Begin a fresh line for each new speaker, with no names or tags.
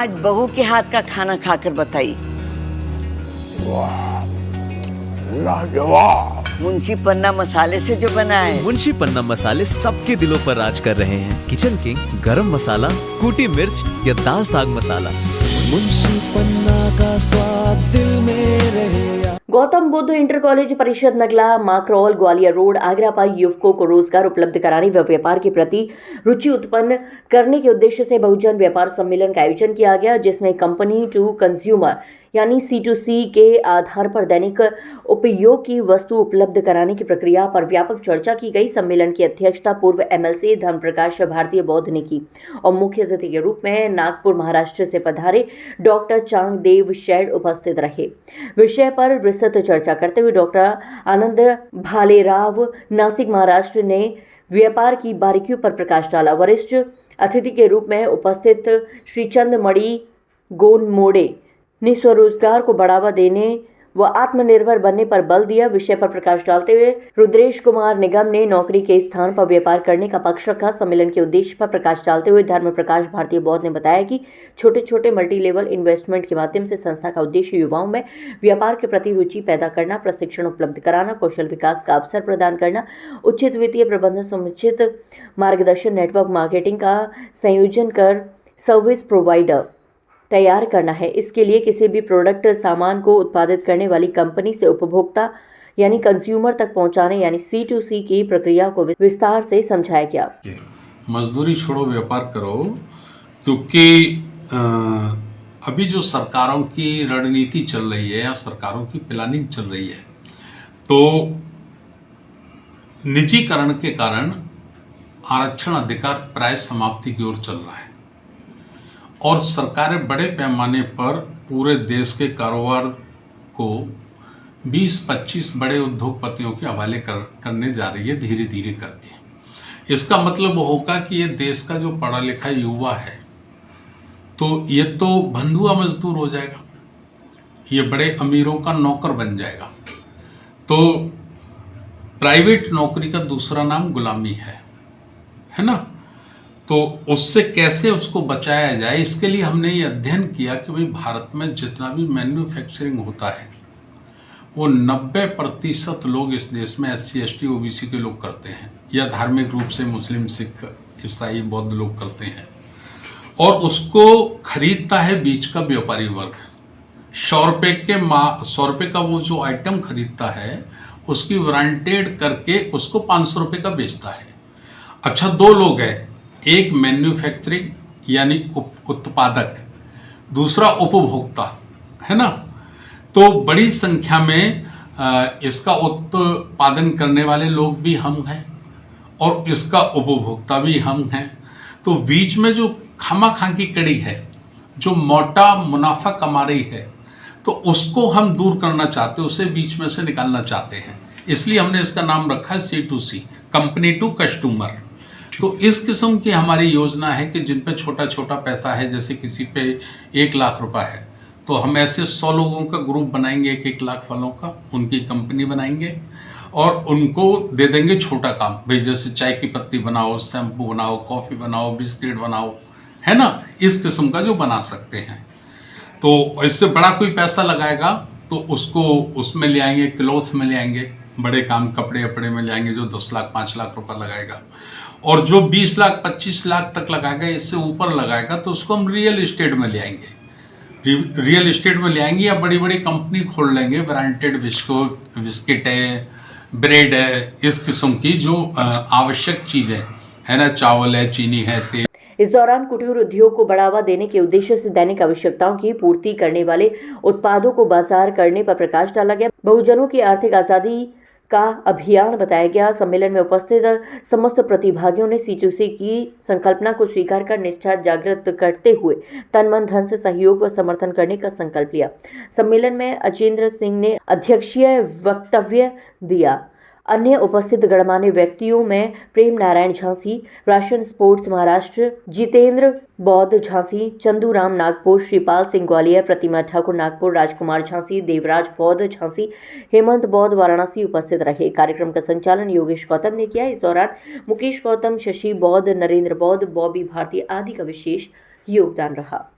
आज बहू के हाथ का खाना खाकर बताई।
लाजवाब।
मुंशी पन्ना मसाले से जो बना है।
मुंशी पन्ना मसाले सबके दिलों पर राज कर रहे हैं। किचन किंग, गरम मसाला, कूटी मिर्च या दाल साग मसाला, मुंशी पन्ना का स्वाद दिल में रहे।
गौतम बुद्ध इंटर कॉलेज परिषद नगला माकरौल ग्वालियर रोड आगरा पर युवकों को रोजगार उपलब्ध कराने व व्यापार के प्रति रुचि उत्पन्न करने के उद्देश्य से बहुजन व्यापार सम्मेलन का आयोजन किया गया, जिसमें कंपनी टू कंज्यूमर यानी C2C के आधार पर दैनिक उपयोग की वस्तु उपलब्ध कराने की प्रक्रिया पर व्यापक चर्चा की गई। सम्मेलन की अध्यक्षता पूर्व MLC धर्मप्रकाश भारतीय बौद्ध ने की और मुख्य अतिथि के रूप में नागपुर महाराष्ट्र से पधारे डॉक्टर चांगदेव शेड उपस्थित रहे। विषय पर विस्तृत चर्चा करते हुए डॉक्टर आनंद भालेराव नासिक महाराष्ट्र ने व्यापार की बारीकियों पर प्रकाश डाला। वरिष्ठ अतिथि के रूप में उपस्थित श्री चंदमणि गोनमोड़े ने स्वरोजगार को बढ़ावा देने व आत्मनिर्भर बनने पर बल दिया। विषय पर प्रकाश डालते हुए रुद्रेश कुमार निगम ने नौकरी के स्थान पर व्यापार करने का पक्ष रखा। सम्मेलन के उद्देश्य पर प्रकाश डालते हुए धर्म प्रकाश भारतीय बौद्ध ने बताया कि छोटे छोटे मल्टी लेवल इन्वेस्टमेंट के माध्यम से संस्था का उद्देश्य युवाओं में व्यापार के प्रति रुचि पैदा करना, प्रशिक्षण उपलब्ध कराना, कौशल विकास का अवसर प्रदान करना, उचित वित्तीय प्रबंधन, समुचित मार्गदर्शन, नेटवर्क मार्केटिंग का संयोजन कर सर्विस प्रोवाइडर तैयार करना है। इसके लिए किसी भी प्रोडक्ट सामान को उत्पादित करने वाली कंपनी से उपभोक्ता यानी कंज्यूमर तक पहुंचाने यानी C2C की प्रक्रिया को विस्तार से समझाया गया।
मजदूरी छोड़ो व्यापार करो, क्योंकि अभी जो सरकारों की रणनीति चल रही है या सरकारों की प्लानिंग चल रही है, तो निजीकरण के कारण आरक्षण अधिकार प्राय समाप्ति की ओर चल रहा है और सरकारें बड़े पैमाने पर पूरे देश के कारोबार को 20-25 बड़े उद्योगपतियों के हवाले करने जा रही है धीरे धीरे करके। इसका मतलब होगा कि ये देश का जो पढ़ा लिखा युवा है तो ये तो बंधुआ मजदूर हो जाएगा, ये बड़े अमीरों का नौकर बन जाएगा। तो प्राइवेट नौकरी का दूसरा नाम गुलामी है ना। तो उससे कैसे उसको बचाया जाए, इसके लिए हमने ये अध्ययन किया कि भाई भारत में जितना भी मैन्युफैक्चरिंग होता है वो 90% लोग इस देश में SC ST OBC के लोग करते हैं या धार्मिक रूप से मुस्लिम, सिख, ईसाई, बौद्ध लोग करते हैं और उसको खरीदता है बीच का व्यापारी वर्ग। 100 रुपये का वो जो आइटम खरीदता है उसकी वारंटेड करके उसको 500 रुपये का बेचता है। अच्छा, दो लोग हैं, एक मैन्युफैक्चरिंग यानी उत्पादक, दूसरा उपभोक्ता, है ना। तो बड़ी संख्या में इसका उत्पादन करने वाले लोग भी हम हैं और इसका उपभोक्ता भी हम हैं। तो बीच में जो खामा-खां की कड़ी है, जो मोटा मुनाफा कमा रही है, तो उसको हम दूर करना चाहते हैं, उसे बीच में से निकालना चाहते हैं। इसलिए हमने इसका नाम रखा है C2C, कंपनी टू कस्टमर। तो इस किस्म की हमारी योजना है कि जिन पे छोटा छोटा पैसा है, जैसे किसी पे 1 लाख रुपए है, तो हम ऐसे 100 लोगों का ग्रुप बनाएंगे, 1-1 लाख वालों का, उनकी कंपनी बनाएंगे और उनको दे देंगे छोटा काम। भाई जैसे चाय की पत्ती बनाओ, शैम्पू बनाओ, कॉफ़ी बनाओ, बिस्किट बनाओ, है ना, इस किस्म का जो बना सकते हैं। तो इससे बड़ा कोई पैसा लगाएगा तो उसको उसमें ले आएंगे, क्लॉथ में ले आएंगे, बड़े काम कपड़े वपड़े में ले आएंगे जो 10 लाख 5 लाख रुपए लगाएगा। और जो 20 लाख 25 लाख तक लगाएगा, इससे ऊपर लगाएगा, तो उसको हम रियल एस्टेट में ले आएंगे। रियल एस्टेट में ले आएंगे या बड़ी बड़ी कंपनी खोल लेंगे, ब्रांडेड बिस्किट है, ब्रेड है, इस किस्म की जो आवश्यक चीज़ें है ना, चावल है, चीनी है, तेल।
इस दौरान कुटीर उद्योग को बढ़ावा देने के उद्देश्य से दैनिक आवश्यकताओं की पूर्ति करने वाले उत्पादों को बाजार करने पर प्रकाश डाला गया। बहुजनों की आर्थिक आजादी का अभियान बताया गया। सम्मेलन में उपस्थित समस्त प्रतिभागियों ने C2C की संकल्पना को स्वीकार कर निष्ठा जागृत करते हुए तन मन धन से सहयोग व समर्थन करने का संकल्प लिया। सम्मेलन में अजेंद्र सिंह ने अध्यक्षीय वक्तव्य दिया। अन्य उपस्थित गणमान्य व्यक्तियों में प्रेम नारायण झांसी, राशन स्पोर्ट्स महाराष्ट्र, जितेंद्र बौद्ध झांसी, चंदूराम नागपुर, श्रीपाल सिंह ग्वालियर, प्रतिमा ठाकुर नागपुर, राजकुमार झांसी, देवराज बौद्ध झांसी, हेमंत बौद्ध वाराणसी उपस्थित रहे। कार्यक्रम का संचालन योगेश गौतम ने किया। इस दौरान मुकेश गौतम, शशि बौद्ध, नरेंद्र बौद्ध, बॉबी भारती आदि का विशेष योगदान रहा।